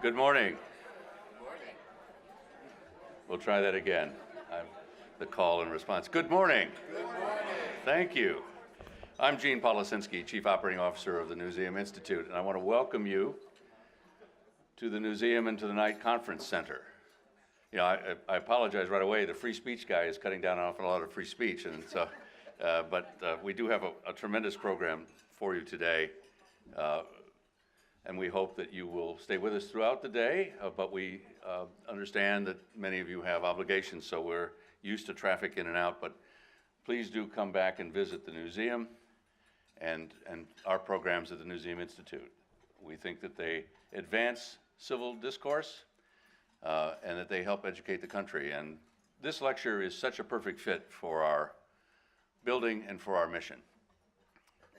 Good morning. We'll try that again. The call and response. Good morning. Good morning. Thank you. I'm Gene Policinski, Chief Operating Officer of the Newseum Institute, and I want to welcome you to the Newseum and to the Night Conference Center. You know, I apologize right away. The free speech guy is cutting down an awful lot of free speech, and so, but we do have a tremendous program for you today. And we hope that you will stay with us throughout the day, but we understand that many of you have obligations, so we're used to traffic in and out, but please do come back and visit the Newseum and our programs at the Newseum Institute. We think that they advance civil discourse and that they help educate the country. And this lecture is such a perfect fit for our building and for our mission.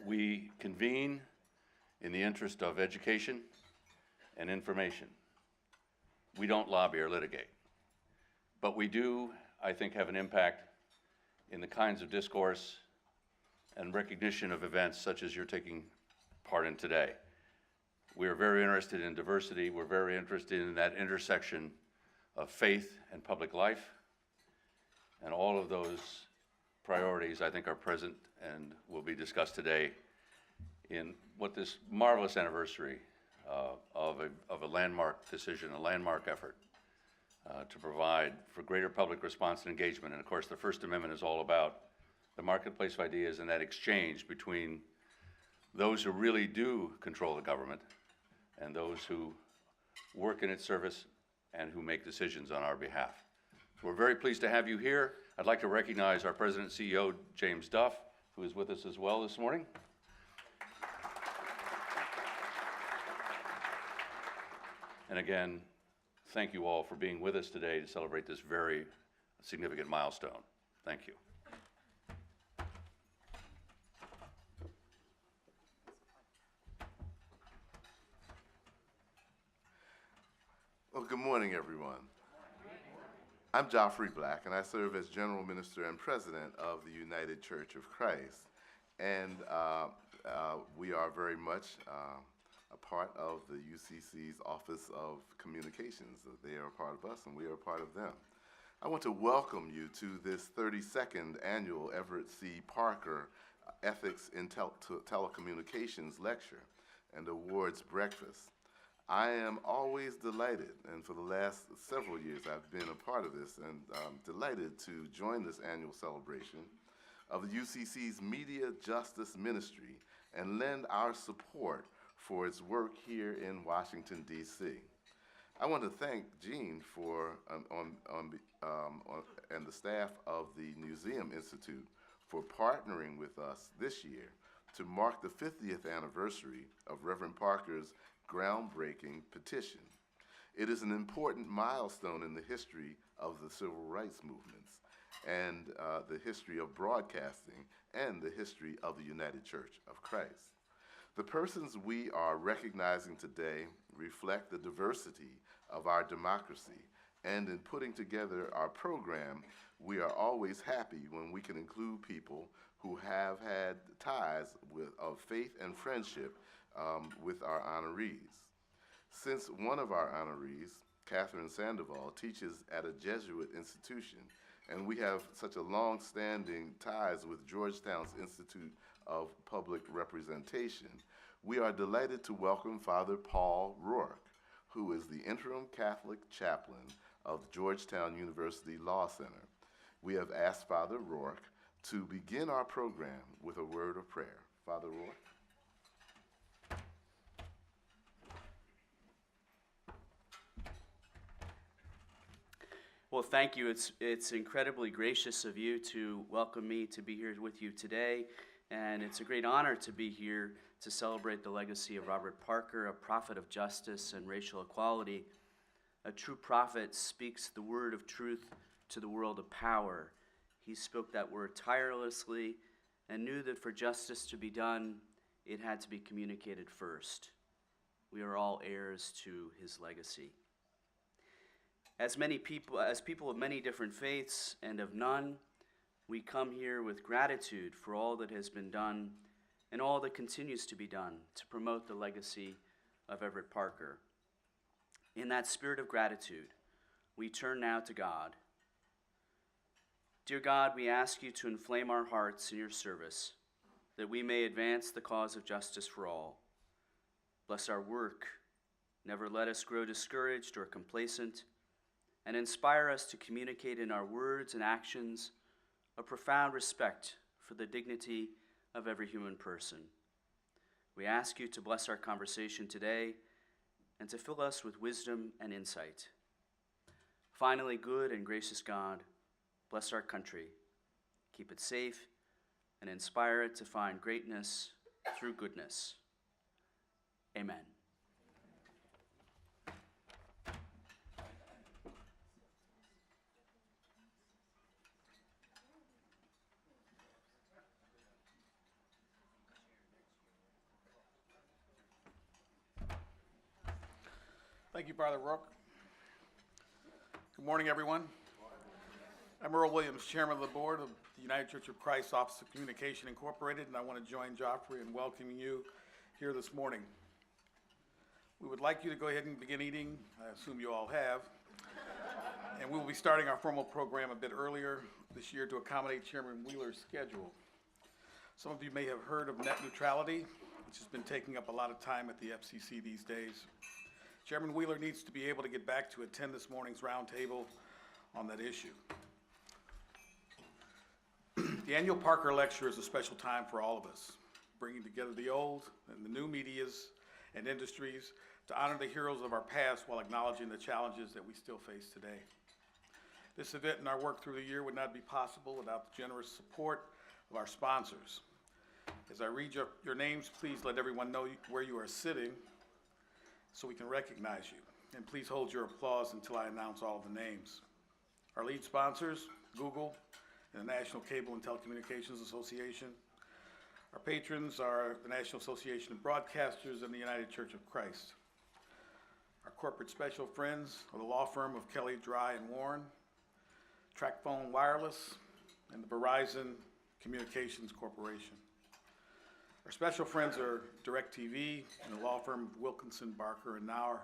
We convene in the interest of education and information. We don't lobby or litigate, but we do, I think, have an impact in the kinds of discourse and recognition of events such as you're taking part in today. We are very interested in diversity. We're very interested in that intersection of faith and public life, and all of those priorities, I think, are present and will be discussed today in what this marvelous anniversary of a landmark decision, a landmark effort to provide for greater public response and engagement. And of course, the First Amendment is all about the marketplace of ideas and that exchange between those who really do control the government and those who work in its service and who make decisions on our behalf. We're very pleased to have you here. I'd like to recognize our President and CEO, James Duff, who is with us as well this morning. And again, thank you all for being with us today to celebrate this very significant milestone. Thank you. Well, good morning, everyone. I'm Geoffrey Black, and I serve as General Minister and President of the United Church of Christ. And we are very much a part of the UCC's Office of Communications. They are a part of us, and we are a part of them. I want to welcome you to this 32nd annual Everett C. Parker Ethics in Telecommunications Lecture and Awards Breakfast. I am always delighted, and for the last several years I've been a part of this, and I'm delighted to join this annual celebration of the UCC's Media Justice Ministry and lend our support for its work here in Washington, D.C. I want to thank Gene for, and the staff of the Newseum Institute for partnering with us this year to mark the 50th anniversary of Reverend Parker's groundbreaking petition. It is an important milestone in the history of the civil rights movements and the history of broadcasting and the history of the United Church of Christ. The persons we are recognizing today reflect the diversity of our democracy, and in putting together our program, we are always happy when we can include people who have had ties of faith and friendship with our honorees. Since one of our honorees, Catherine Sandoval, teaches at a Jesuit institution, and we have such a long-standing ties with Georgetown's Institute of Public Representation, we are delighted to welcome Father Paul Rourke, who is the interim Catholic chaplain of Georgetown University Law Center. We have asked Father Rourke to begin our program with a word of prayer. Father Rourke. Well, thank you. It's incredibly gracious of you to welcome me to be here with you today, and it's a great honor to be here to celebrate the legacy of Robert Parker, a prophet of justice and racial equality. A true prophet speaks the word of truth to the world of power. He spoke that word tirelessly and knew that for justice to be done, it had to be communicated first. We are all heirs to his legacy. As people of many different faiths and of none, we come here with gratitude for all that has been done and all that continues to be done to promote the legacy of Everett Parker. In that spirit of gratitude, we turn now to God. Dear God, we ask you to inflame our hearts in your service, that we may advance the cause of justice for all. Bless our work. Never let us grow discouraged or complacent, and inspire us to communicate in our words and actions a profound respect for the dignity of every human person. We ask you to bless our conversation today and to fill us with wisdom and insight. Finally, good and gracious God, bless our country, keep it safe, and inspire it to find greatness through goodness. Amen. Thank you, Brother Rourke. Good morning, everyone. I'm Earl WIlliams, Chairman of the Board of the United Church of Christ Office of Communication Incorporated, and I want to join Geoffrey in welcoming you here this morning. We would like you to go ahead and begin eating. I assume you all have. And we will be starting our formal program a bit earlier this year to accommodate Chairman Wheeler's schedule. Some of you may have heard of net neutrality, which has been taking up a lot of time at the FCC these days. Chairman Wheeler needs to be able to get back to attend this morning's roundtable on that issue. The annual Parker Lecture is a special time for all of us, bringing together the old and the new medias and industries to honor the heroes of our past while acknowledging the challenges that we still face today. This event and our work through the year would not be possible without the generous support of our sponsors. As I read your names, please let everyone know where you are sitting so we can recognize you. And please hold your applause until I announce all of the names. Our lead sponsors, Google and the National Cable and Telecommunications Association. Our patrons are the National Association of Broadcasters and the United Church of Christ. Our corporate special friends are the law firm of Kelly, Dry and Warren, TracFone Wireless, and the Verizon Communications Corporation. Our special friends are DirecTV and the law firm of Wilkinson, Barker, and Nauer.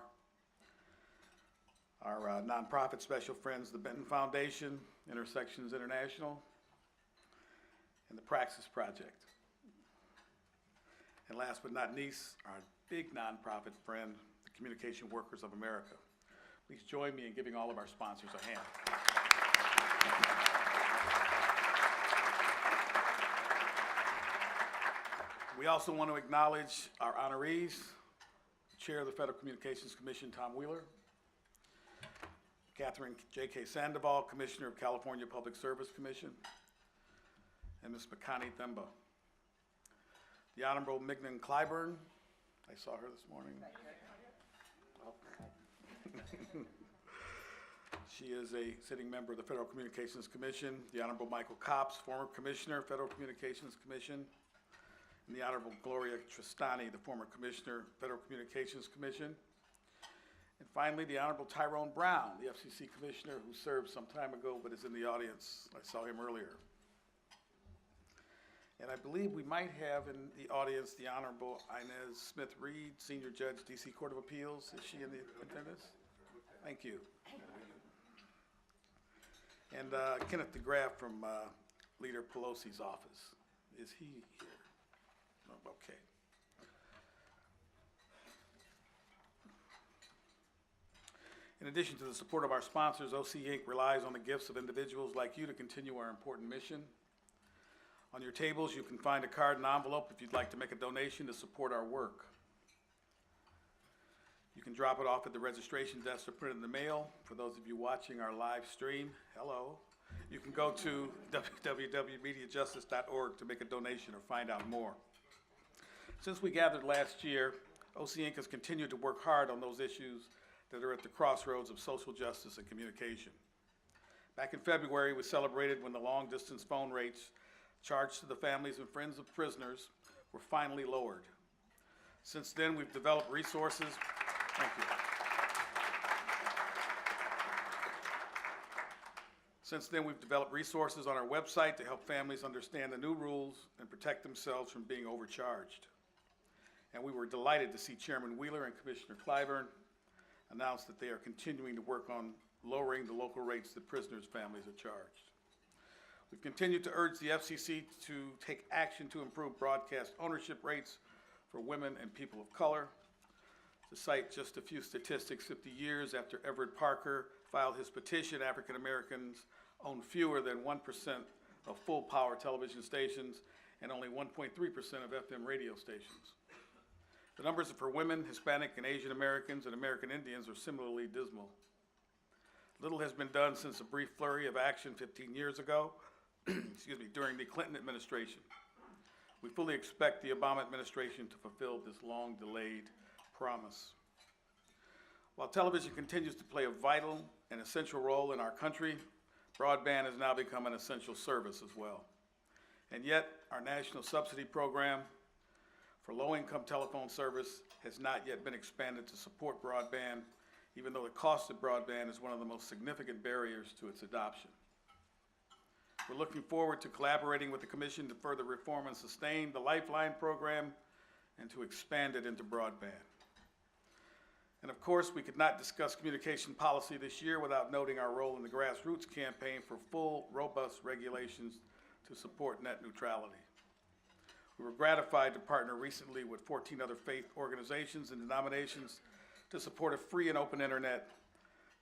Our nonprofit special friends, the Benton Foundation, Intersections International, and the Praxis Project. And last but not least, our big nonprofit friend, the Communication Workers of America. Please join me in giving all of our sponsors a hand. We also want to acknowledge our honorees, Chair of the Federal Communications Commission, Tom Wheeler, Catherine J.K. Sandoval, Commissioner of California Public Service Commission, and Ms. Makani Themba. The Honorable Mignon Clyburn, I saw her this morning. She is a sitting member of the Federal Communications Commission. The Honorable Michael Copps, former Commissioner, Federal Communications Commission. And the Honorable Gloria Tristani, the former Commissioner, Federal Communications Commission. And finally, the Honorable Tyrone Brown, the FCC Commissioner who served some time ago but is in the audience. I saw him earlier. And I believe we might have in the audience the Honorable Inez Smith-Reed, Senior Judge, D.C. Court of Appeals. Is she in the attendance? Thank you. And Kenneth DeGraff from Leader Pelosi's office. Is he here? No, okay. In addition to the support of our sponsors, OC Inc. relies on the gifts of individuals like you to continue our important mission. On your tables, you can find a card and envelope if you'd like to make a donation to support our work. You can drop it off at the registration desk or put it in the mail. For those of you watching our live stream, hello. You can go to www.mediajustice.org to make a donation or find out more. Since we gathered last year, OC Inc. has continued to work hard on those issues that are at the crossroads of social justice and communication. Back in February, we celebrated when the long-distance phone rates charged to the families and friends of prisoners were finally lowered. Since then, we've developed resources. Thank you. Since then, we've developed resources on our website to help families understand the new rules and protect themselves from being overcharged. And we were delighted to see Chairman Wheeler and Commissioner Clyburn announced that they are continuing to work on lowering the local rates that prisoners' families are charged. We've continued to urge the FCC to take action to improve broadcast ownership rates for women and people of color. To cite just a few statistics, 50 years after Everett Parker filed his petition, African Americans own fewer than 1% of full power television stations and only 1.3% of FM radio stations. The numbers for women, Hispanic and Asian Americans, and American Indians are similarly dismal. Little has been done since a brief flurry of action 15 years ago, during the Clinton administration. We fully expect the Obama administration to fulfill this long-delayed promise. While television continues to play a vital and essential role in our country, broadband has now become an essential service as well. And yet, our national subsidy program for low-income telephone service has not yet been expanded to support broadband, even though the cost of broadband is one of the most significant barriers to its adoption. We're looking forward to collaborating with the Commission to further reform and sustain the Lifeline program and to expand it into broadband. And of course, we could not discuss communication policy this year without noting our role in the grassroots campaign for full, robust regulations to support net neutrality. We were gratified to partner recently with 14 other faith organizations and denominations to support a free and open internet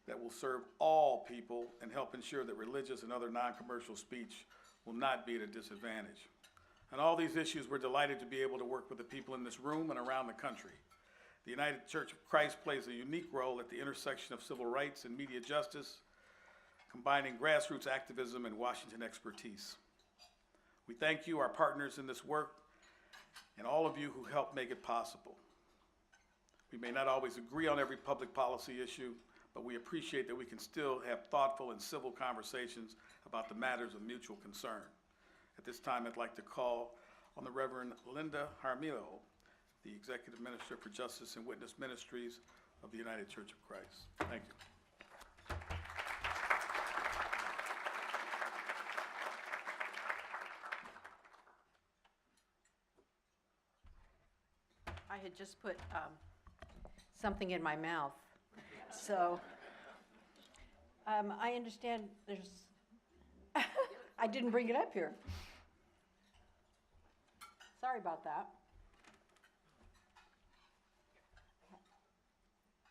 that will serve all people and help ensure that religious and other non-commercial speech will not be at a disadvantage. On all these issues, we're delighted to be able to work with the people in this room and around the country. The United Church of Christ plays a unique role at the intersection of civil rights and media justice, combining grassroots activism and Washington expertise. We thank you, our partners in this work, and all of you who helped make it possible. We may not always agree on every public policy issue, but we appreciate that we can still have thoughtful and civil conversations about the matters of mutual concern. At this time, I'd like to call on the Reverend Linda Jaramillo, the Executive Minister for Justice and Witness Ministries of the United Church of Christ. Thank you. I had just put something in my mouth. So I understand there's, I didn't bring it up here. Sorry about that.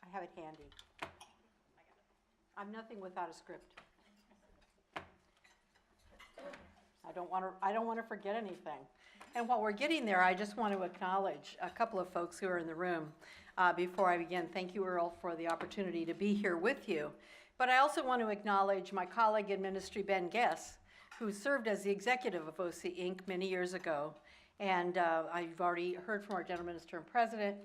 I have it handy. I'm nothing without a script. I don't want to forget anything. And while we're getting there, I just want to acknowledge a couple of folks who are in the room. Before I begin, thank you, Earl, for the opportunity to be here with you. But I also want to acknowledge my colleague in ministry, Ben Guess, who served as the executive of OC Inc. many years ago. And I've already heard from our General Minister and President,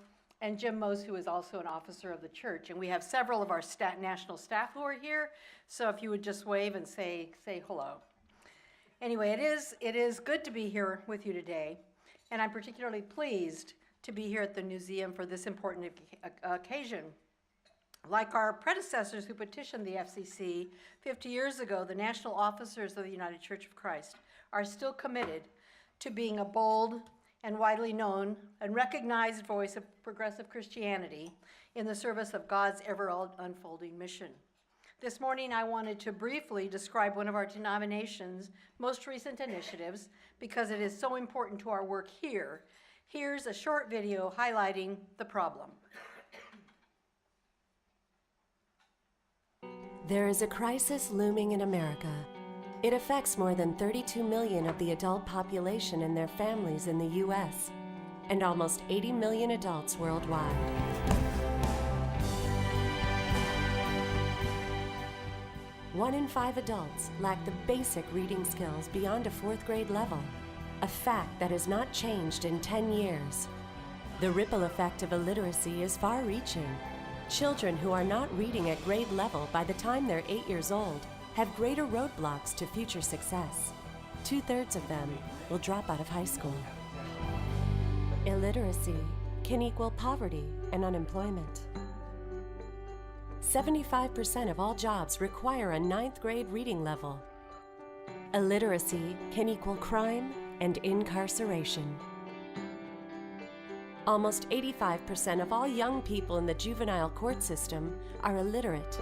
and Jim Mose, who is also an officer of the church. And we have several of our national staff who are here, so if you would just wave and say hello. Anyway, it is good to be here with you today, and I'm particularly pleased to be here at the museum for this important occasion. Like our predecessors who petitioned the FCC 50 years ago, the national officers of the United Church of Christ are still committed to being a bold and widely known and recognized voice of progressive Christianity in the service of God's ever-unfolding mission. This morning, I wanted to briefly describe one of our denomination's most recent initiatives because it is so important to our work here. Here's a short video highlighting the problem. There is a crisis looming in America. It affects more than 32 million of the adult population and their families in the U.S., and almost 80 million adults worldwide. One in 5 adults lack the basic reading skills beyond a 4th grade level, a fact that has not changed in 10 years. The ripple effect of illiteracy is far-reaching. Children who are not reading at grade level by the time they're 8 years old have greater roadblocks to future success. 2/3 of them will drop out of high school. Illiteracy can equal poverty and unemployment. 75% of all jobs require a 9th grade reading level. Illiteracy can equal crime and incarceration. Almost 85% of all young people in the juvenile court system are illiterate.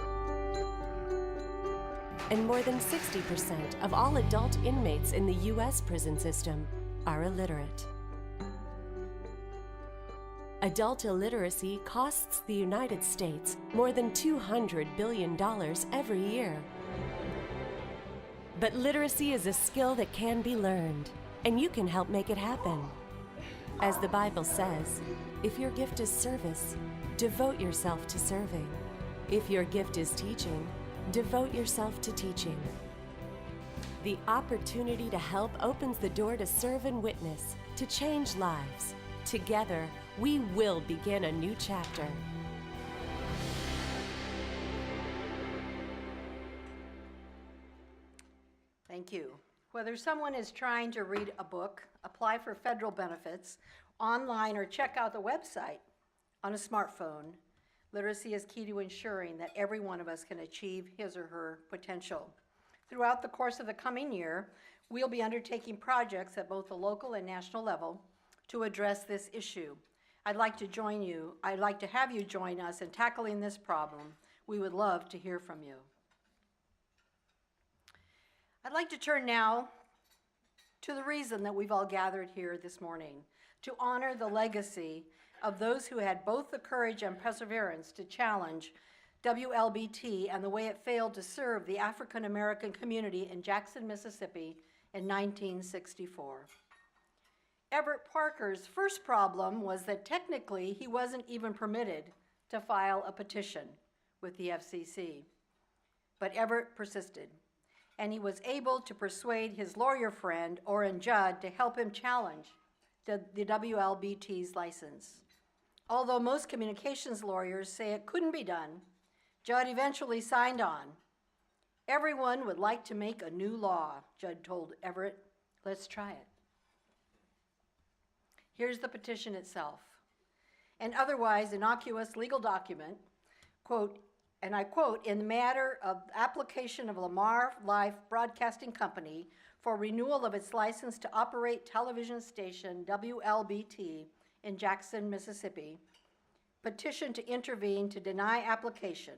And more than 60% of all adult inmates in the U.S. prison system are illiterate. Adult illiteracy costs the United States more than $200 billion every year. But literacy is a skill that can be learned, and you can help make it happen. As the Bible says, if your gift is service, devote yourself to serving. If your gift is teaching, devote yourself to teaching. The opportunity to help opens the door to serve and witness, to change lives. Together, we will begin a new chapter. Thank you. Whether someone is trying to read a book, apply for federal benefits, online, or check out the website on a smartphone, literacy is key to ensuring that every one of us can achieve his or her potential. Throughout the course of the coming year, we'll be undertaking projects at both the local and national level to address this issue. I'd like to have you join us in tackling this problem. We would love to hear from you. I'd like to turn now to the reason that we've all gathered here this morning, to honor the legacy of those who had both the courage and perseverance to challenge WLBT and the way it failed to serve the African American community in Jackson, Mississippi in 1964. Everett Parker's first problem was that technically he wasn't even permitted to file a petition with the FCC. But Everett persisted, and he was able to persuade his lawyer friend, Orrin Judd, to help him challenge the WLBT's license. Although most communications lawyers say it couldn't be done, Judd eventually signed on. Everyone would like to make a new law, Judd told Everett. Let's try it. Here's the petition itself. An otherwise innocuous legal document, quote, and I quote, in the matter of application of Lamar Life Broadcasting Company for renewal of its license to operate television station WLBT in Jackson, Mississippi, petition to intervene to deny application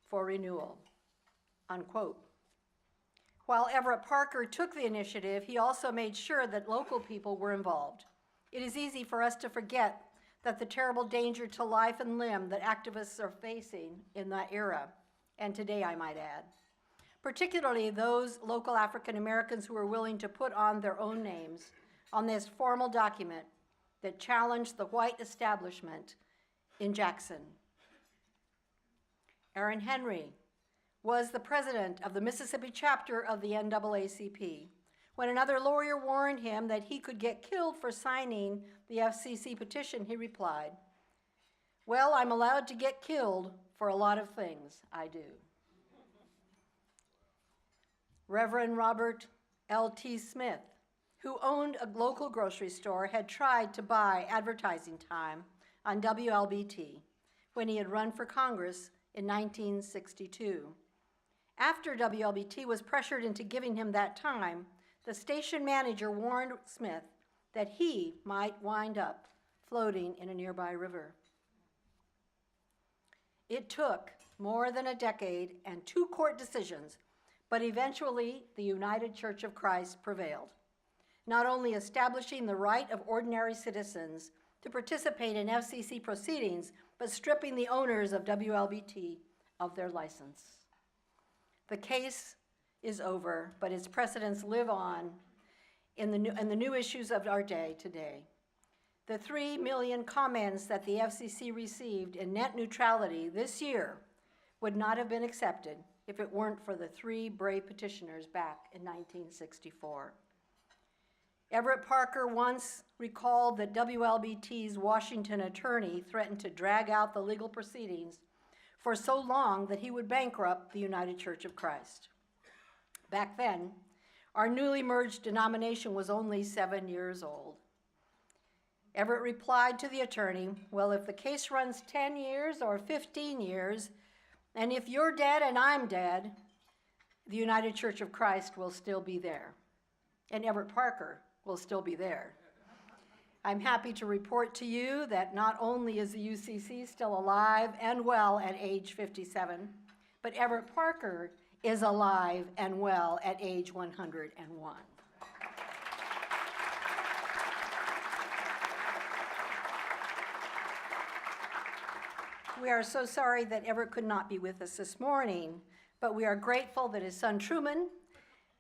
for renewal, unquote. While Everett Parker took the initiative, he also made sure that local people were involved. It is easy for us to forget that the terrible danger to life and limb that activists are facing in that era, and today I might add, particularly those local African Americans who are willing to put on their own names on this formal document that challenged the white establishment in Jackson. Aaron Henry was the president of the Mississippi chapter of the NAACP. When another lawyer warned him that he could get killed for signing the FCC petition, he replied, "Well, I'm allowed to get killed for a lot of things, I do." Reverend Robert L.T. Smith, who owned a local grocery store, had tried to buy advertising time on WLBT when he had run for Congress in 1962. After WLBT was pressured into giving him that time, the station manager warned Smith that he might wind up floating in a nearby river. It took more than a decade and 2 court decisions, but eventually the United Church of Christ prevailed, not only establishing the right of ordinary citizens to participate in FCC proceedings, but stripping the owners of WLBT of their license. The case is over, but its precedents live on in the new issues of our day today. The 3 million comments that the FCC received in net neutrality this year would not have been accepted if it weren't for the 3 brave petitioners back in 1964. Everett Parker once recalled that WLBT's Washington attorney threatened to drag out the legal proceedings for so long that he would bankrupt the United Church of Christ. Back then, our newly merged denomination was only 7 years old. Everett replied to the attorney, "Well, if the case runs 10 years or 15 years, and if you're dead and I'm dead, the United Church of Christ will still be there, and Everett Parker will still be there." I'm happy to report to you that not only is the UCC still alive and well at age 57, but Everett Parker is alive and well at age 101. We are so sorry that Everett could not be with us this morning, but we are grateful that his son Truman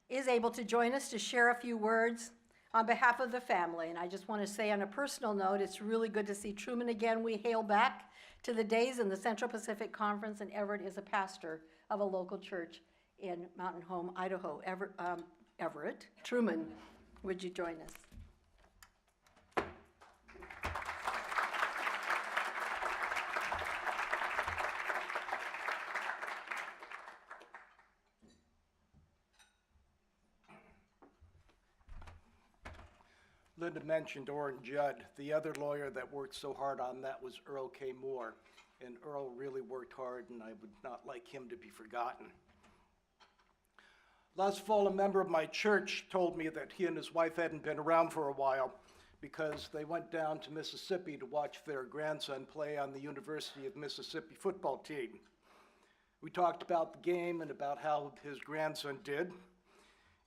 is able to join us to share a few words on behalf of the family. And I just want to say on a personal note, it's really good to see Truman again. We hail back to the days in the Central Pacific Conference, and Everett is a pastor of a local church in Mountain Home, Idaho. Everett, Truman, would you join us? Linda mentioned Orrin Judd. The other lawyer that worked so hard on that was Earl K. Moore. And Earl really worked hard, and I would not like him to be forgotten. Last fall, a member of my church told me that he and his wife hadn't been around for a while because they went down to Mississippi to watch their grandson play on the University of Mississippi football team. We talked about the game and about how his grandson did.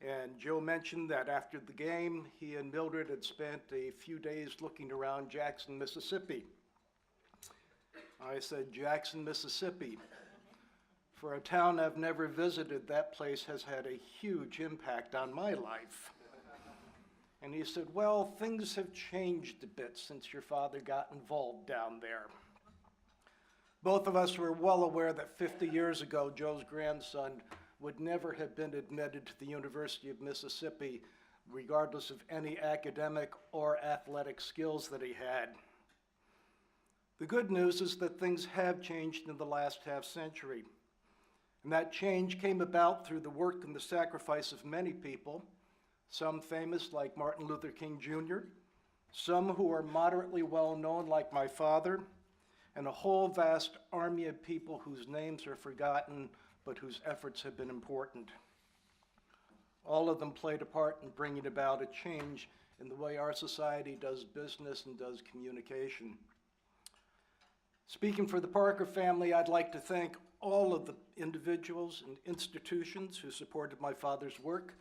And Joe mentioned that after the game, he and Mildred had spent a few days looking around Jackson, Mississippi. I said, Jackson, Mississippi. For a town I've never visited, that place has had a huge impact on my life. And he said, well, things have changed a bit since your father got involved down there. Both of us were well aware that 50 years ago, Joe's grandson would never have been admitted to the University of Mississippi, regardless of any academic or athletic skills that he had. The good news is that things have changed in the last half century. And that change came about through the work and the sacrifice of many people, some famous like Martin Luther King Jr., some who are moderately well known like my father, and a whole vast army of people whose names are forgotten but whose efforts have been important. All of them played a part in bringing about a change in the way our society does business and does communication. Speaking for the Parker family, I'd like to thank all of the individuals and institutions who supported my father's work.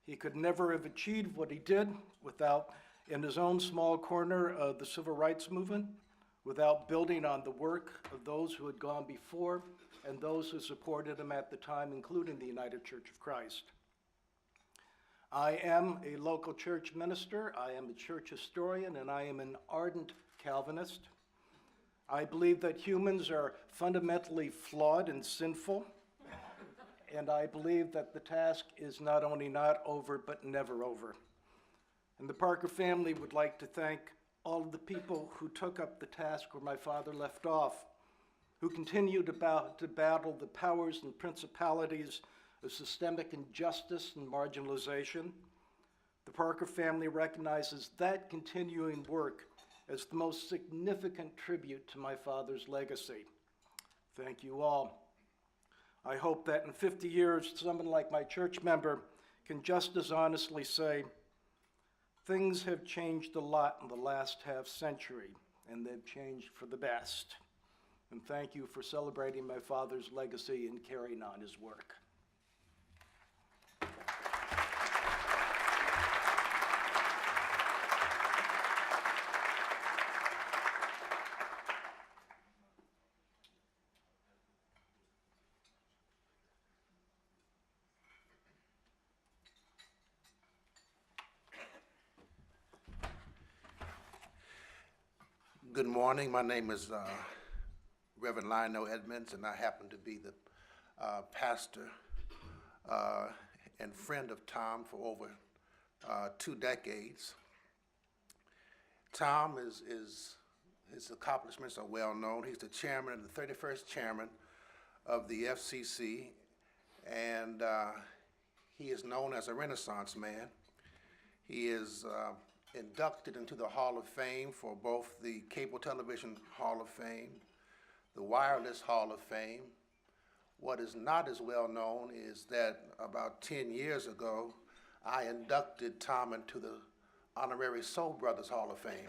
He could never have achieved what he did without, in his own small corner of the civil rights movement, without building on the work of those who had gone before and those who supported him at the time, including the United Church of Christ. I am a local church minister, I am a church historian, and I am an ardent Calvinist. I believe that humans are fundamentally flawed and sinful, and I believe that the task is not only not over, but never over. And the Parker family would like to thank all of the people who took up the task where my father left off, who continue to battle the powers and principalities of systemic injustice and marginalization. The Parker family recognizes that continuing work as the most significant tribute to my father's legacy. Thank you all. I hope that in 50 years, someone like my church member can just as honestly say, things have changed a lot in the last half century, and they've changed for the best. And thank you for celebrating my father's legacy and carrying on his work. Good morning. My name is Reverend Lionel Edmonds, and I happen to be the pastor and friend of Tom for over 2 decades. Tom his accomplishments are well known. He's the chairman, the 31st chairman of the FCC, and he is known as a Renaissance man. He is inducted into the Hall of Fame for both the Cable Television Hall of Fame, the Wireless Hall of Fame. What is not as well known is that about 10 years ago, I inducted Tom into the Honorary Soul Brothers Hall of Fame.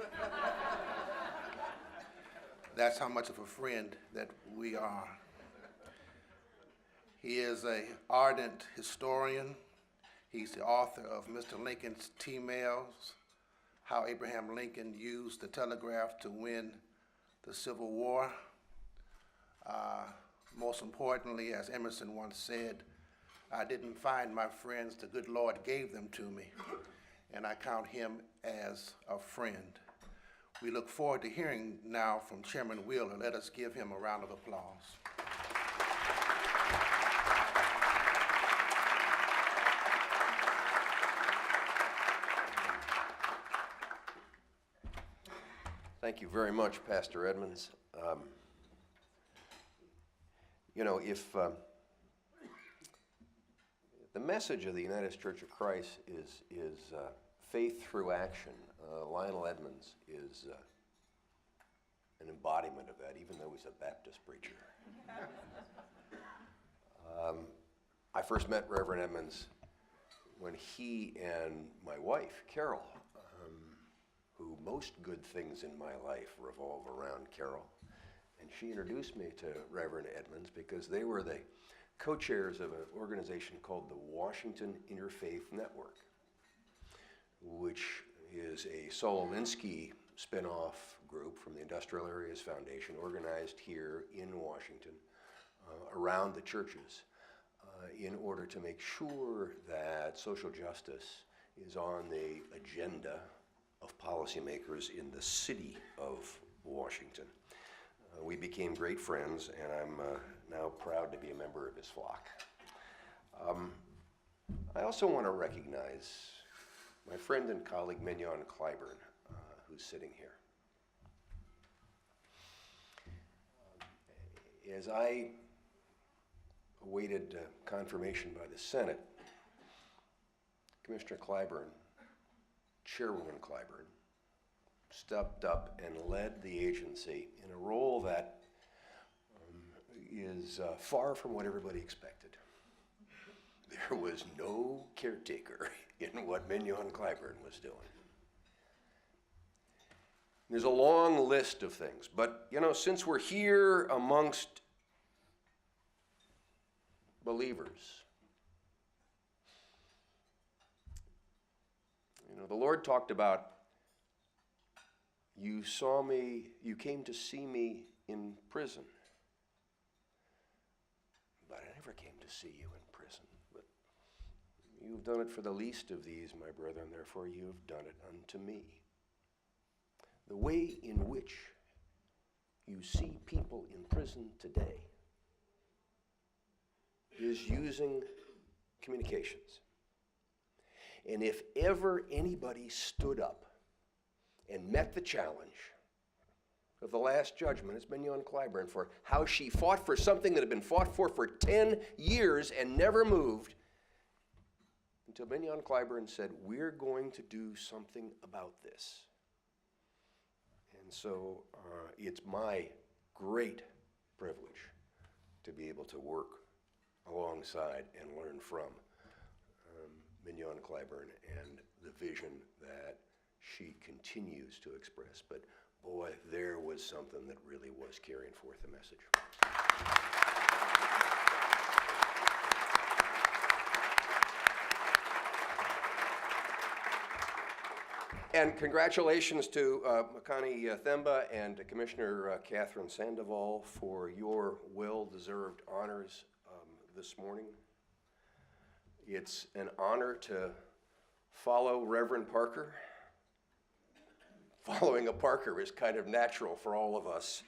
That's how much of a friend that we are. He is an ardent historian. He's the author of Mr. Lincoln's T-Mails, How Abraham Lincoln Used the Telegraph to Win the Civil War. Most importantly, as Emerson once said, I didn't find my friends, the good Lord gave them to me, and I count him as a friend. We look forward to hearing now from Chairman Wheeler. Let us give him a round of applause. Thank you very much, Pastor Edmonds. You know, if the message of the United Church of Christ is faith through action, Lionel Edmonds is an embodiment of that, even though he's a Baptist preacher. I first met Reverend Edmonds when he and my wife, Carol, who most good things in my life revolve around Carol, and she introduced me to Reverend Edmonds because they were the co-chairs of an organization called the Washington Interfaith Network, which is a Policinski spin-off group from the Industrial Areas Foundation organized here in Washington around the churches in order to make sure that social justice is on the agenda of policymakers in the city of Washington. We became great friends, and I'm now proud to be a member of his flock. I also want to recognize my friend and colleague Mignon Clyburn, who's sitting here. As I awaited confirmation by the Senate, Commissioner Clyburn, Chairwoman Clyburn, stepped up and led the agency in a role that is far from what everybody expected. There was no caretaker in what Mignon Clyburn was doing. There's a long list of things, but you know, since we're here amongst believers, you know, the Lord talked about, you saw me, you came to see me in prison, but I never came to see you in prison. But you've done it for the least of these, my brethren, therefore you have done it unto me. The way in which you see people in prison today is using communications. And if ever anybody stood up and met the challenge of the Last Judgment, it's Mignon Clyburn, for how she fought for something that had been fought for 10 years and never moved, until Mignon Clyburn said, we're going to do something about this. And so it's my great privilege to be able to work alongside and learn from Mignon Clyburn and the vision that she continues to express. But boy, there was something that really was carrying forth the message. And congratulations to Makani Themba and to Commissioner Catherine Sandoval for your well-deserved honors this morning. It's an honor to follow Reverend Parker. Following a Parker is kind of natural for all of us.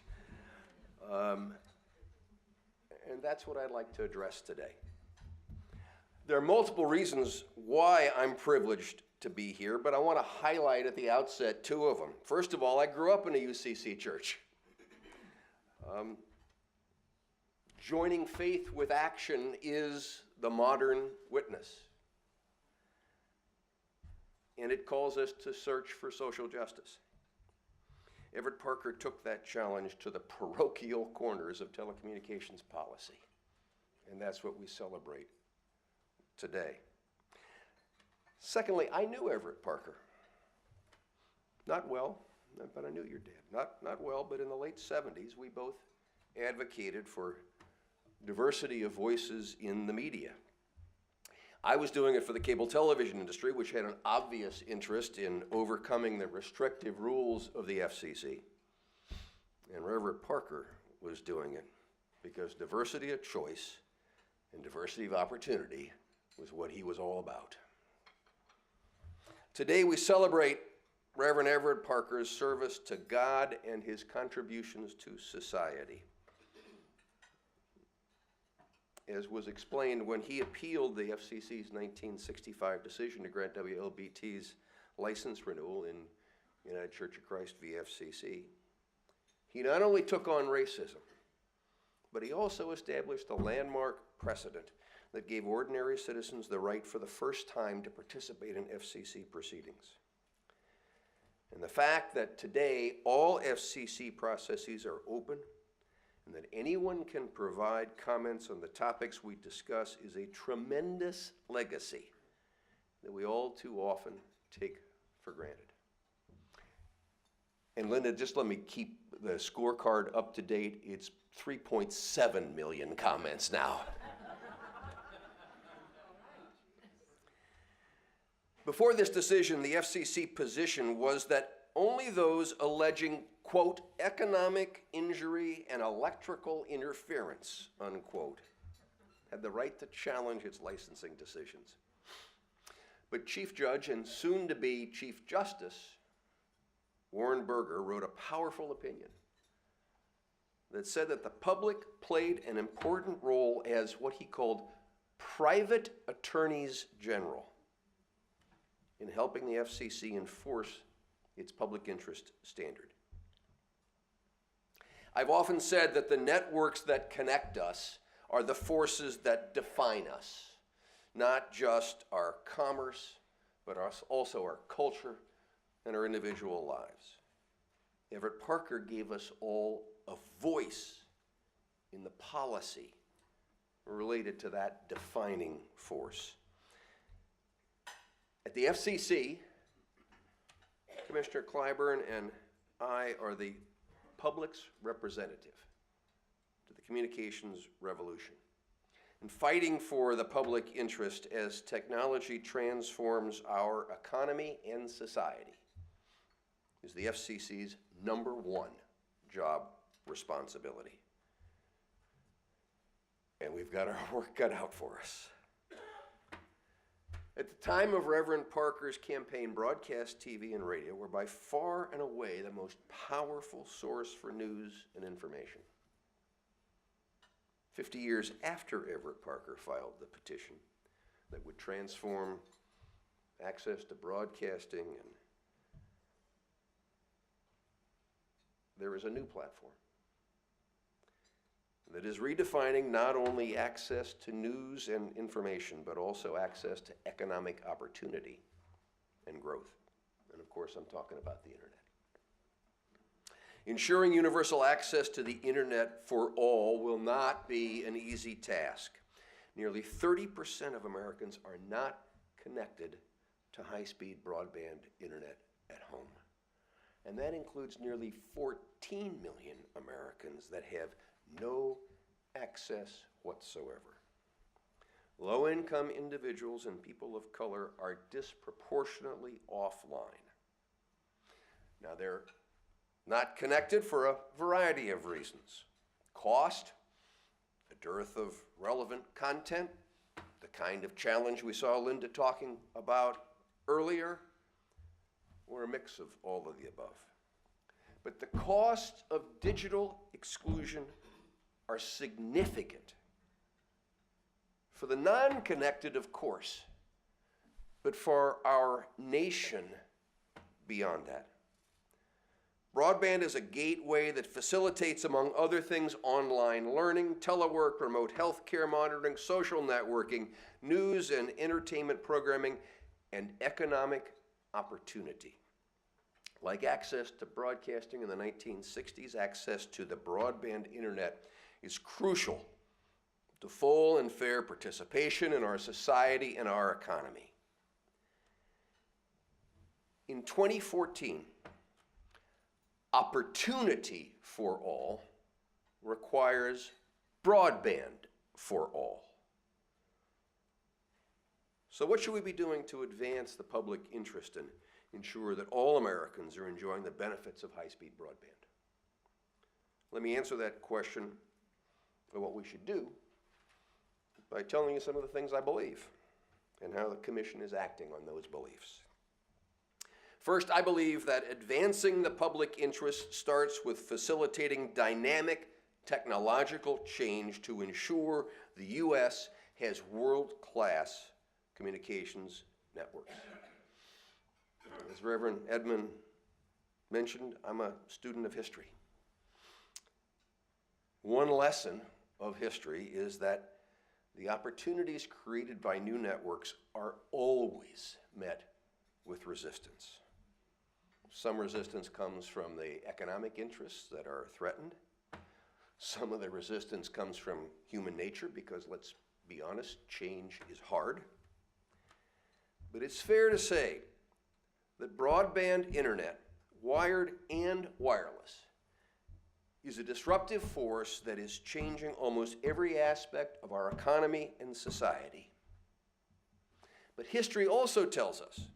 And that's what I'd like to address today. There are multiple reasons why I'm privileged to be here, but I want to highlight at the outset two of them. First of all, I grew up in a UCC church. Joining faith with action is the modern witness. And it calls us to search for social justice. Everett Parker took that challenge to the parochial corners of telecommunications policy. And that's what we celebrate today. Secondly, I knew Everett Parker. not well, but I knew your dad. Not well, but in the late 70s, we both advocated for diversity of voices in the media. I was doing it for the cable television industry, which had an obvious interest in overcoming the restrictive rules of the FCC. And Reverend Parker was doing it because diversity of choice and diversity of opportunity was what he was all about. Today we celebrate Reverend Everett Parker's service to God and his contributions to society. As was explained, when he appealed the FCC's 1965 decision to grant WLBT's license renewal in United Church of Christ v. FCC, he not only took on racism, but he also established a landmark precedent that gave ordinary citizens the right for the first time to participate in FCC proceedings. And the fact that today all FCC processes are open and that anyone can provide comments on the topics we discuss is a tremendous legacy that we all too often take for granted. And Linda, just let me keep the scorecard up to date. It's 3.7 million comments now. Before this decision, the FCC position was that only those alleging, quote, economic injury and electrical interference, unquote, had the right to challenge its licensing decisions. But Chief Judge and soon-to-be Chief Justice Warren Burger wrote a powerful opinion that said that the public played an important role as what he called private attorneys general in helping the FCC enforce its public interest standard. I've often said that the networks that connect us are the forces that define us, not just our commerce, but also our culture and our individual lives. Everett Parker gave us all a voice in the policy related to that defining force. At the FCC, Commissioner Clyburn and I are the public's representative to the communications revolution and fighting for the public interest as technology transforms our economy and society is the FCC's #1 job responsibility. And we've got our work cut out for us. At the time of Reverend Parker's campaign, broadcast TV and radio were by far and away the most powerful source for news and information. 50 years after Everett Parker filed the petition that would transform access to broadcasting, and there is a new platform that is redefining not only access to news and information, but also access to economic opportunity and growth. And of course, I'm talking about the internet. Ensuring universal access to the internet for all will not be an easy task. Nearly 30% of Americans are not connected to high-speed broadband internet at home. And that includes nearly 14 million Americans that have no access whatsoever. Low-income individuals and people of color are disproportionately offline. Now, they're not connected for a variety of reasons. Cost, a dearth of relevant content, the kind of challenge we saw Linda talking about earlier, or a mix of all of the above. But the costs of digital exclusion are significant. For the non-connected, of course, but for our nation beyond that. Broadband is a gateway that facilitates, among other things, online learning, telework, remote health care monitoring, social networking, news and entertainment programming, and economic opportunity. Like access to broadcasting in the 1960s, access to the broadband internet is crucial to full and fair participation in our society and our economy. In 2014, Opportunity for all requires broadband for all. So what should we be doing to advance the public interest and ensure that all Americans are enjoying the benefits of high-speed broadband? Let me answer that question of what we should do by telling you some of the things I believe and how the Commission is acting on those beliefs. First, I believe that advancing the public interest starts with facilitating dynamic technological change to ensure the U.S. has world-class communications networks. As Reverend Edmund mentioned, I'm a student of history. One lesson of history is that the opportunities created by new networks are always met with resistance. Some resistance comes from the economic interests that are threatened. Some of the resistance comes from human nature because, let's be honest, change is hard. But it's fair to say that broadband internet, wired and wireless, is a disruptive force that is changing almost every aspect of our economy and society. But history also tells us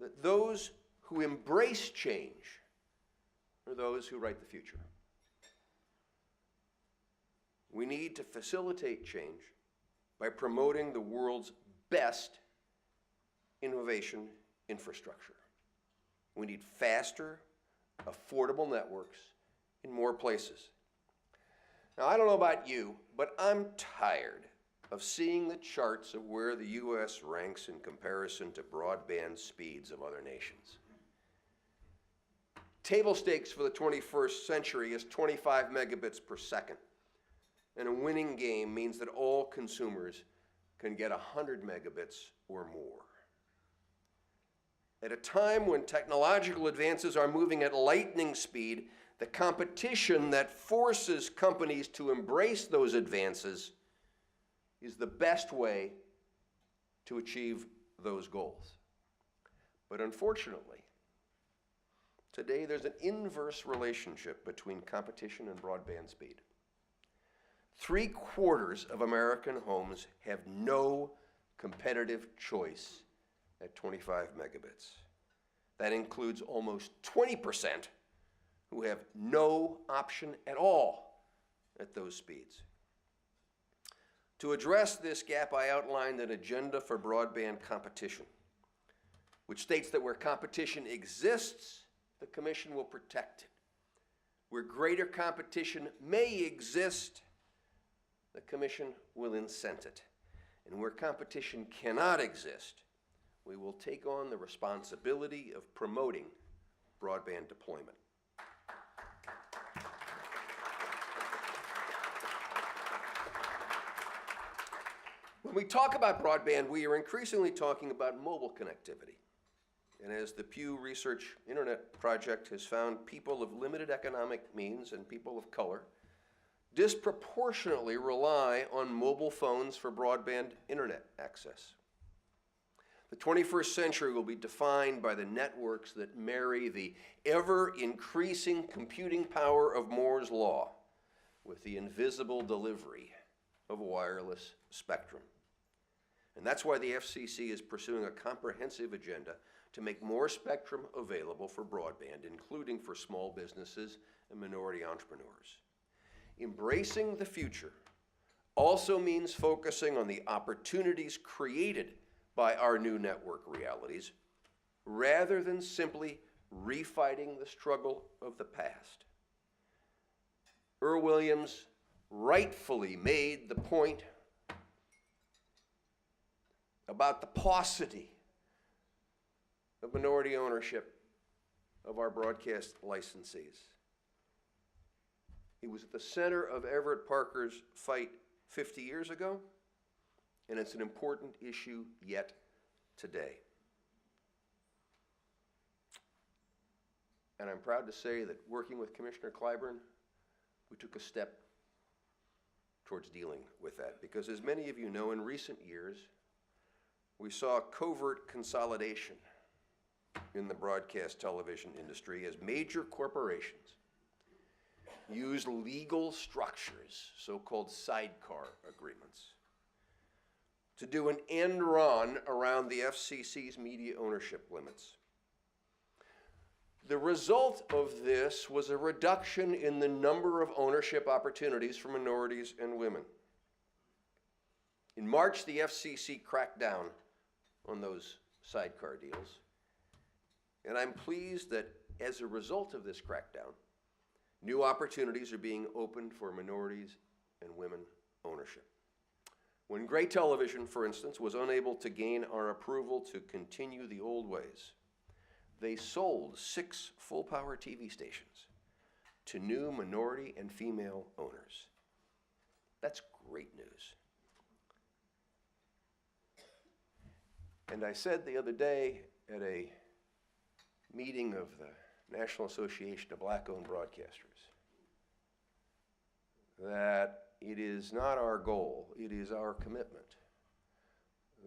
that those who embrace change are those who write the future. We need to facilitate change by promoting the world's best innovation infrastructure. We need faster, affordable networks in more places. Now, I don't know about you, but I'm tired of seeing the charts of where the U.S. ranks in comparison to broadband speeds of other nations. Table stakes for the 21st century is 25 megabits per second. And a winning game means that all consumers can get 100 megabits or more. At a time when technological advances are moving at lightning speed, the competition that forces companies to embrace those advances is the best way to achieve those goals. But unfortunately, today there's an inverse relationship between competition and broadband speed. 3/4 of American homes have no competitive choice at 25 megabits. That includes almost 20% who have no option at all at those speeds. To address this gap, I outlined an agenda for broadband competition, which states that where competition exists, the Commission will protect it. Where greater competition may exist, the Commission will incent it. And where competition cannot exist, we will take on the responsibility of promoting broadband deployment. When we talk about broadband, we are increasingly talking about mobile connectivity. And as the Pew Research Internet Project has found, people of limited economic means and people of color disproportionately rely on mobile phones for broadband internet access. The 21st century will be defined by the networks that marry the ever-increasing computing power of Moore's Law with the invisible delivery of wireless spectrum. And that's why the FCC is pursuing a comprehensive agenda to make more spectrum available for broadband, including for small businesses and minority entrepreneurs. Embracing the future also means focusing on the opportunities created by our new network realities, rather than simply refighting the struggle of the past. Earl WIlliams rightfully made the point about the paucity of minority ownership of our broadcast licensees. He was at the center of Everett Parker's fight 50 years ago, and it's an important issue yet today. And I'm proud to say that working with Commissioner Clyburn, we took a step towards dealing with that. Because as many of you know, in recent years, we saw covert consolidation in the broadcast television industry as major corporations use legal structures, so-called sidecar agreements, to do an end run around the FCC's media ownership limits. The result of this was a reduction in the number of ownership opportunities for minorities and women. In March, the FCC cracked down on those sidecar deals, and I'm pleased that as a result of this crackdown, new opportunities are being opened for minorities and women ownership. When Gray Television, for instance, was unable to gain our approval to continue the old ways, they sold 6 full-power TV stations to new minority and female owners. That's great news. And I said the other day at a meeting of the National Association of Black-Owned Broadcasters that it is not our goal, it is our commitment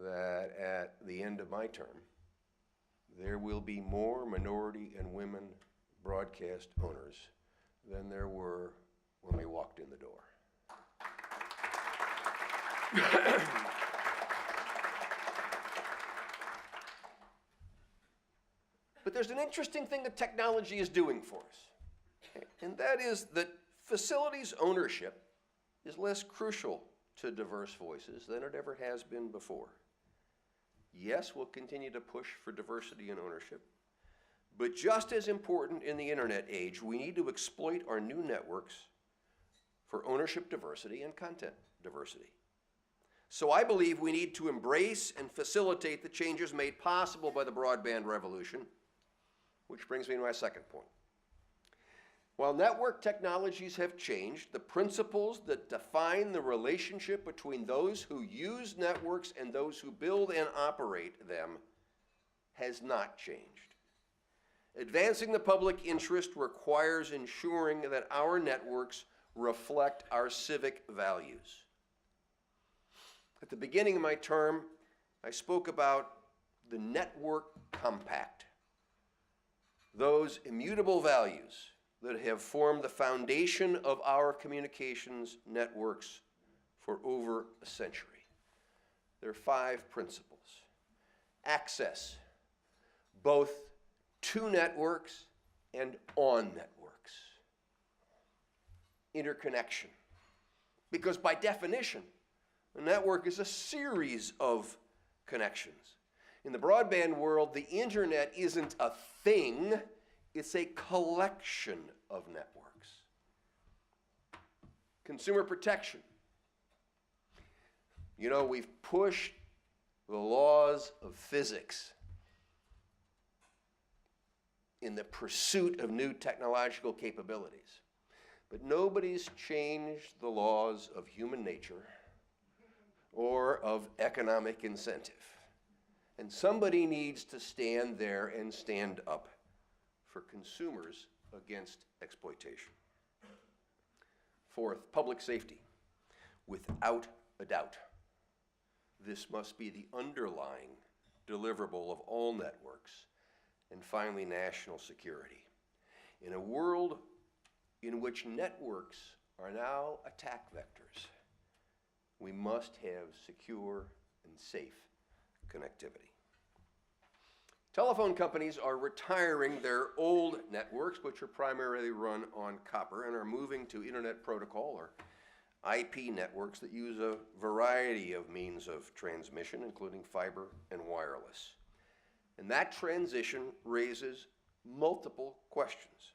that at the end of my term, there will be more minority and women broadcast owners than there were when we walked in the door. But there's an interesting thing that technology is doing for us, and that is that facilities ownership is less crucial to diverse voices than it ever has been before. Yes, we'll continue to push for diversity in ownership, but just as important in the internet age, we need to exploit our new networks for ownership diversity and content diversity. So I believe we need to embrace and facilitate the changes made possible by the broadband revolution, which brings me to my second point. While network technologies have changed, the principles that define the relationship between those who use networks and those who build and operate them has not changed. Advancing the public interest requires ensuring that our networks reflect our civic values. At the beginning of my term, I spoke about the network compact, those immutable values that have formed the foundation of our communications networks for over a century. There are 5 principles. Access, both to networks and on networks. Interconnection, because by definition, a network is a series of connections. In the broadband world, the internet isn't a thing, it's a collection of networks. Consumer protection. You know, we've pushed the laws of physics in the pursuit of new technological capabilities, but nobody's changed the laws of human nature or of economic incentive. And somebody needs to stand there and stand up for consumers against exploitation. 4th, public safety. Without a doubt, this must be the underlying deliverable of all networks. And finally, national security. In a world in which networks are now attack vectors, we must have secure and safe connectivity. Telephone companies are retiring their old networks, which are primarily run on copper, and are moving to Internet Protocol, or IP networks that use a variety of means of transmission, including fiber and wireless. And that transition raises multiple questions.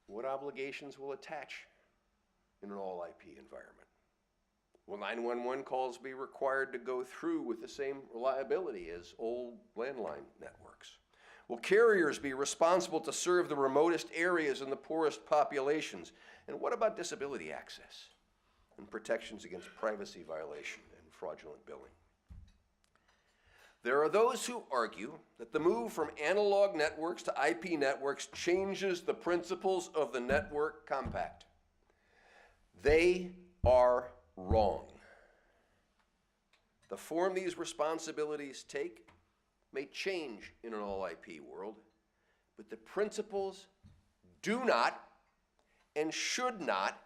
What obligations will attach in an all-IP environment? Will 911 calls be required to go through with the same reliability as old landline networks? Will carriers be responsible to serve the remotest areas and the poorest populations? And what about disability access and protections against privacy violation and fraudulent billing? There are those who argue that the move from analog networks to IP networks changes the principles of the network compact. They are wrong. The form these responsibilities take may change in an all-IP world, but the principles do not and should not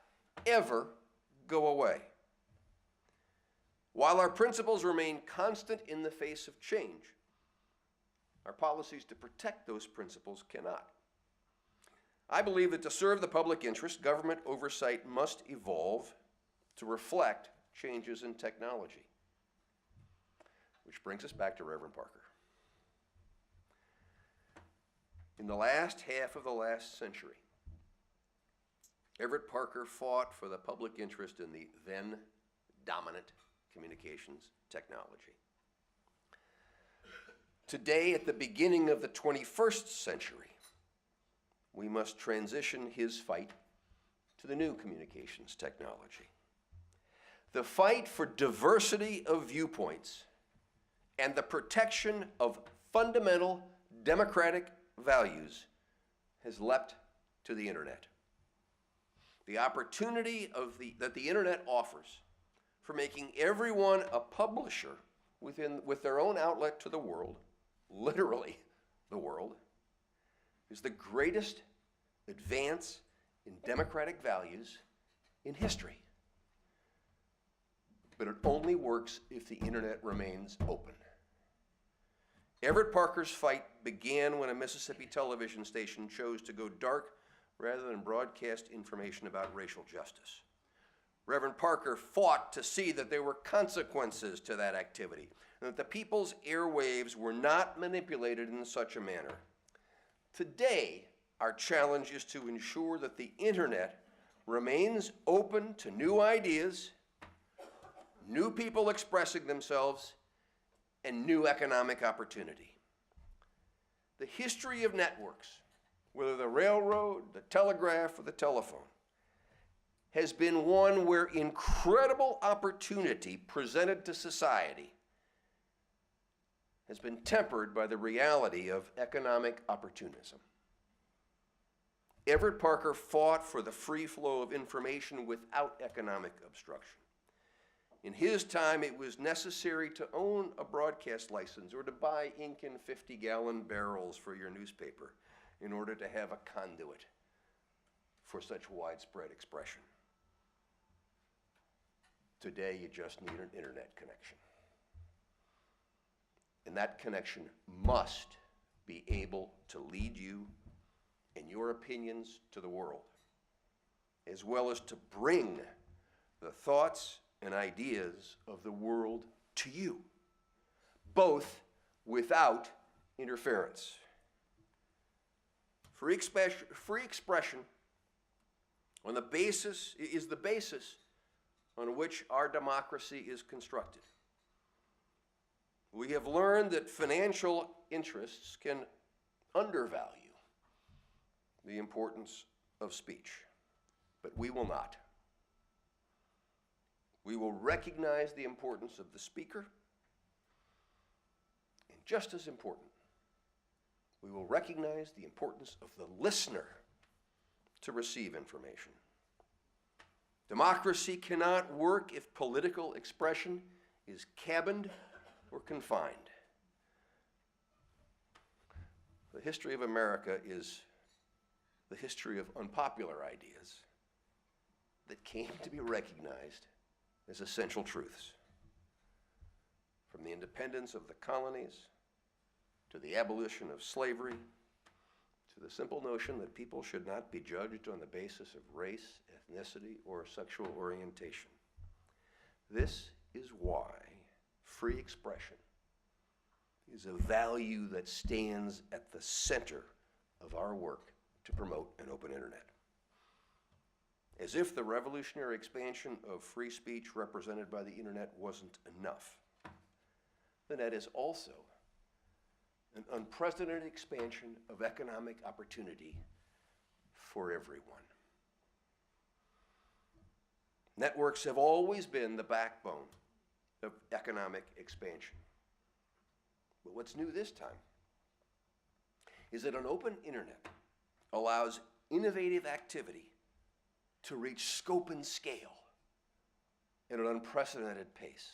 ever go away. While our principles remain constant in the face of change, our policies to protect those principles cannot. I believe that to serve the public interest, government oversight must evolve to reflect changes in technology. Which brings us back to Reverend Parker. In the last half of the last century, Everett Parker fought for the public interest in the then dominant communications technology. Today, at the beginning of the 21st century, we must transition his fight to the new communications technology. The fight for diversity of viewpoints and the protection of fundamental democratic values has leapt to the internet. The opportunity that the internet offers for making everyone a publisher with their own outlet to the world, literally the world, is the greatest advance in democratic values in history. But it only works if the internet remains open. Everett Parker's fight began when a Mississippi television station chose to go dark rather than broadcast information about racial justice. Reverend Parker fought to see that there were consequences to that activity, and that the people's airwaves were not manipulated in such a manner. Today, our challenge is to ensure that the internet remains open to new ideas, new people expressing themselves, and new economic opportunity. The history of networks, whether the railroad, the telegraph, or the telephone, has been one where incredible opportunity presented to society has been tempered by the reality of economic opportunism. Everett Parker fought for the free flow of information without economic obstruction. In his time, it was necessary to own a broadcast license or to buy ink in 50-gallon barrels for your newspaper in order to have a conduit for such widespread expression. Today, you just need an internet connection. And that connection must be able to lead you and your opinions to the world, as well as to bring the thoughts and ideas of the world to you, both without interference. Free expression on the basis is the basis on which our democracy is constructed. We have learned that financial interests can undervalue the importance of speech, but we will not. We will recognize the importance of the speaker, and just as important, we will recognize the importance of the listener to receive information. Democracy cannot work if political expression is cabined or confined. The history of America is the history of unpopular ideas that came to be recognized as essential truths. From the independence of the colonies, to the abolition of slavery, to the simple notion that people should not be judged on the basis of race, ethnicity, or sexual orientation. This is why free expression is a value that stands at the center of our work to promote an open internet. As if the revolutionary expansion of free speech represented by the internet wasn't enough, the net is also an unprecedented expansion of economic opportunity for everyone. Networks have always been the backbone of economic expansion. But what's new this time is that an open internet allows innovative activity to reach scope and scale at an unprecedented pace.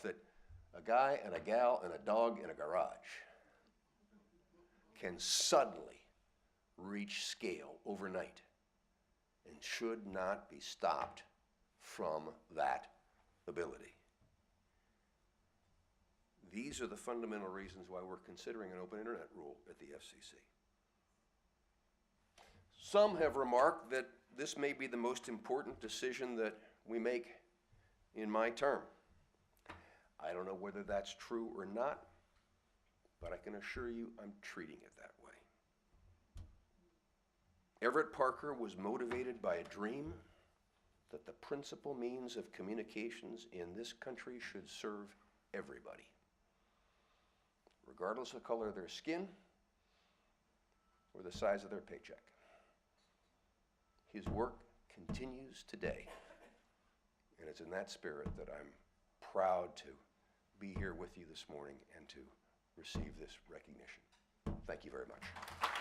That A guy and a gal and a dog in a garage can suddenly reach scale overnight and should not be stopped from that ability. These are the fundamental reasons why we're considering an open internet rule at the FCC. Some have remarked that this may be the most important decision that we make in my term. I don't know whether that's true or not, but I can assure you I'm treating it that way. Everett Parker was motivated by a dream that the principal means of communications in this country should serve everybody, regardless of the color of their skin or the size of their paycheck. His work continues today, and it's in that spirit that I'm proud to be here with you this morning and to receive this recognition. Thank you very much.